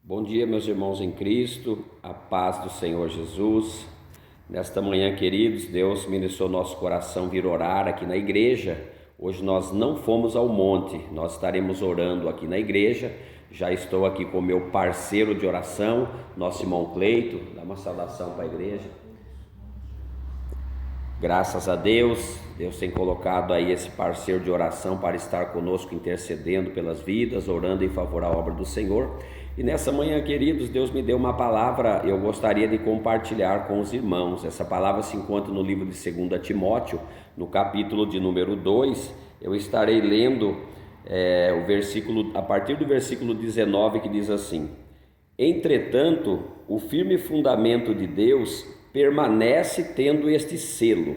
Bom dia, meus irmãos em Cristo, a paz do Senhor Jesus. Nesta manhã, queridos, Deus ministrou nosso coração vir orar aqui na igreja. Hoje nós não fomos ao monte, nós estaremos orando aqui na igreja. Já estou aqui com meu parceiro de oração, nosso irmão Cleito. Dá uma saudação para a igreja. Graças a Deus, Deus tem colocado aí esse parceiro de oração para estar conosco, intercedendo pelas vidas, orando em favor à obra do Senhor. E nessa manhã, queridos, Deus me deu uma palavra, eu gostaria de compartilhar com os irmãos. Essa palavra se encontra no livro de 2 Timóteo, no capítulo de número 2. Eu estarei lendo o versículo, a partir do versículo 19, que diz assim: Entretanto, o firme fundamento de Deus permanece tendo este selo: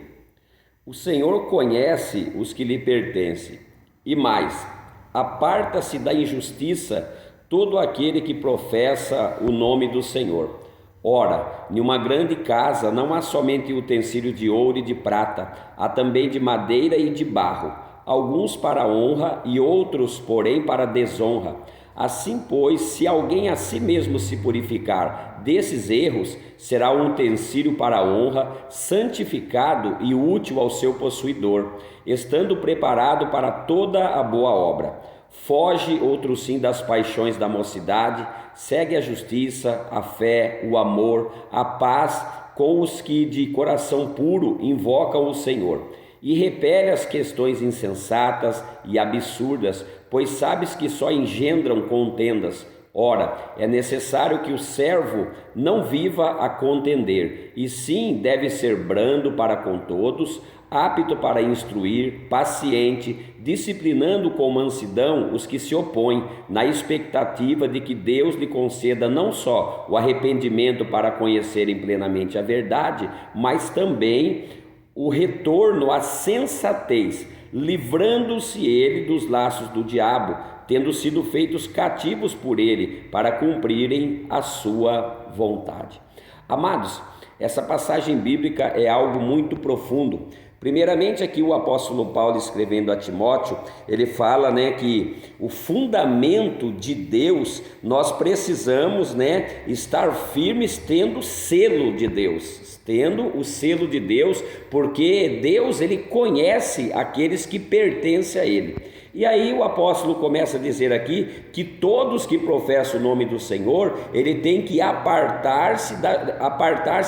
o Senhor conhece os que lhe pertencem, e mais, aparta-se da injustiça todo aquele que professa o nome do Senhor. Ora, em uma grande casa não há somente utensílio de ouro e de prata, há também de madeira e de barro, alguns para honra e outros, porém, para desonra. Assim, pois, se alguém a si mesmo se purificar desses erros, será um utensílio para a honra, santificado e útil ao seu possuidor, estando preparado para toda a boa obra. Foge, outro sim, das paixões da mocidade, segue a justiça, a fé, o amor, a paz com os que de coração puro invocam o Senhor. E repele as questões insensatas e absurdas, pois sabes que só engendram contendas. Ora, é necessário que o servo não viva a contender, e sim deve ser brando para com todos, apto para instruir, paciente, disciplinando com mansidão os que se opõem, na expectativa de que Deus lhe conceda não só o arrependimento para conhecerem plenamente a verdade, mas também o retorno à sensatez, livrando-se ele dos laços do diabo, tendo sido feitos cativos por ele, para cumprirem a sua vontade. Amados, essa passagem bíblica é algo muito profundo. Primeiramente, aqui o apóstolo Paulo, escrevendo a Timóteo, ele fala, que o fundamento de Deus, nós precisamos, estar firmes tendo o selo de Deus, tendo o selo de Deus, porque Deus, ele conhece aqueles que pertencem a ele. E aí o apóstolo começa a dizer aqui que todos que professam o nome do Senhor, ele tem que apartar-se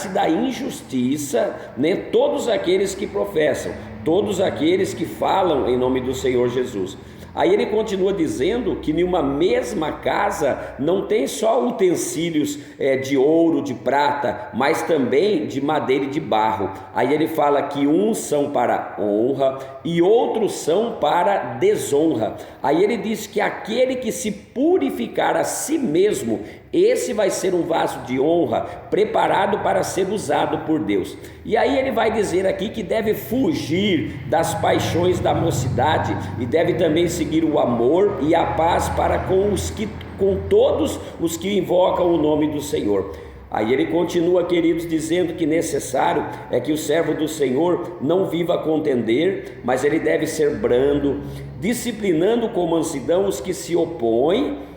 da injustiça, todos aqueles que professam, todos aqueles que falam em nome do Senhor Jesus. Aí ele continua dizendo que em uma mesma casa não tem só utensílios de ouro, de prata, mas também de madeira e de barro. Aí ele fala que uns são para honra e outros são para desonra. Aí ele diz que aquele que se purificar a si mesmo, esse vai ser um vaso de honra, preparado para ser usado por Deus. E aí ele vai dizer aqui que deve fugir das paixões da mocidade e deve também seguir o amor e a paz para com todos os que invocam o nome do Senhor. Aí ele continua, queridos, dizendo que necessário é que o servo do Senhor não viva a contender, mas ele deve ser brando, disciplinando com mansidão os que se opõem,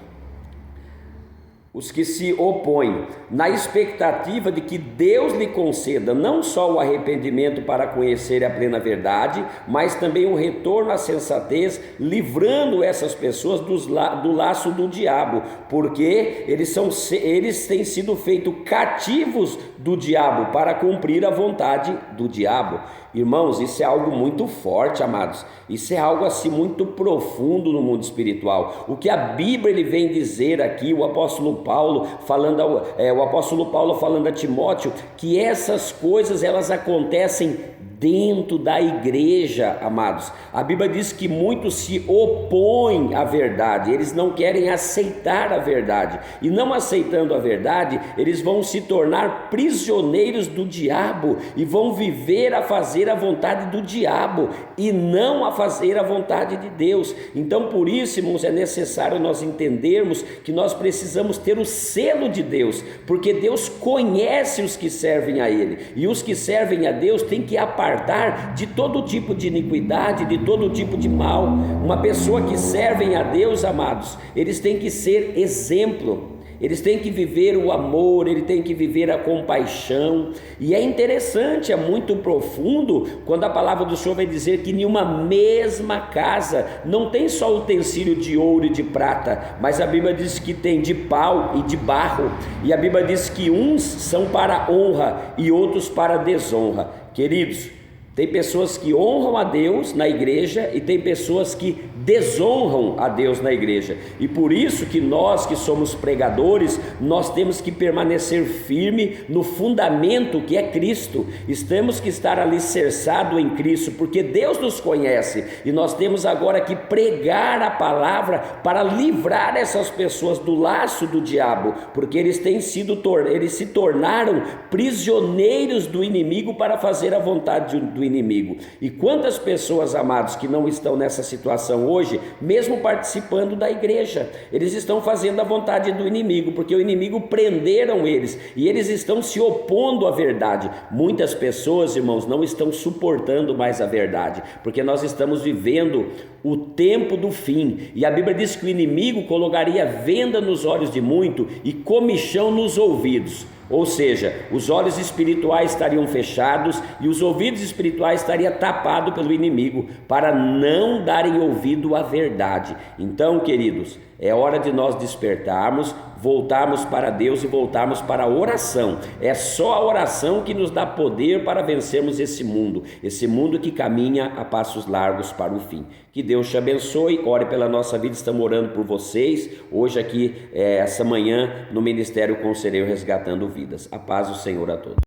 na expectativa de que Deus lhe conceda não só o arrependimento para conhecer a plena verdade, mas também o retorno à sensatez, livrando essas pessoas do laço do diabo, porque eles têm sido feitos cativos do diabo para cumprir a vontade do diabo. Irmãos, isso é algo muito forte, amados. Isso é algo assim muito profundo no mundo espiritual. O que a Bíblia ele vem dizer aqui, o apóstolo Paulo falando a Timóteo, que essas coisas elas acontecem dentro da igreja, amados. A Bíblia diz que muitos se opõem à verdade, eles não querem aceitar a verdade, e não aceitando a verdade, eles vão se tornar prisioneiros do diabo, e vão viver a fazer a vontade do diabo, e não a fazer a vontade de Deus. Então por isso, irmãos, é necessário nós entendermos que nós precisamos ter o selo de Deus, porque Deus conhece os que servem a Ele, e os que servem a Deus têm que apartar de todo tipo de iniquidade, de todo tipo de mal. Uma pessoa que serve a Deus, amados, eles têm que ser exemplo. eles têm que viver o amor, eles têm que viver a compaixão. E é interessante, é muito profundo quando a palavra do Senhor vai dizer que em uma mesma casa não tem só utensílio de ouro e de prata, mas a Bíblia diz que tem de pau e de barro, e a Bíblia diz que uns são para honra e outros para desonra. Queridos, tem pessoas que honram a Deus na igreja e tem pessoas que desonram a Deus na igreja, e por isso que nós que somos pregadores, nós temos que permanecer firme no fundamento que é Cristo. Temos que estar alicerçado em Cristo, porque Deus nos conhece, e nós temos agora que pregar a palavra para livrar essas pessoas do laço do diabo, porque eles se tornaram prisioneiros do inimigo para fazer a vontade do inimigo. E quantas pessoas, amados, que não estão nessa situação hoje, mesmo participando da igreja, eles estão fazendo a vontade do inimigo, porque o inimigo prenderam eles, e eles estão se opondo à verdade. Muitas pessoas, irmãos, não estão suportando mais a verdade, porque nós estamos vivendo o tempo do fim, e a Bíblia diz que o inimigo colocaria venda nos olhos de muito e comichão nos ouvidos. Ou seja, os olhos espirituais estariam fechados e os ouvidos espirituais estariam tapados pelo inimigo, para não darem ouvido à verdade. Então, queridos, é hora de nós despertarmos, voltarmos para Deus e voltarmos para a oração. É só a oração que nos dá poder para vencermos esse mundo que caminha a passos largos para o fim. Que Deus te abençoe, ore pela nossa vida, estamos orando por vocês, hoje aqui, essa manhã, no Ministério Conselheiro Resgatando Vidas. A paz do Senhor a todos.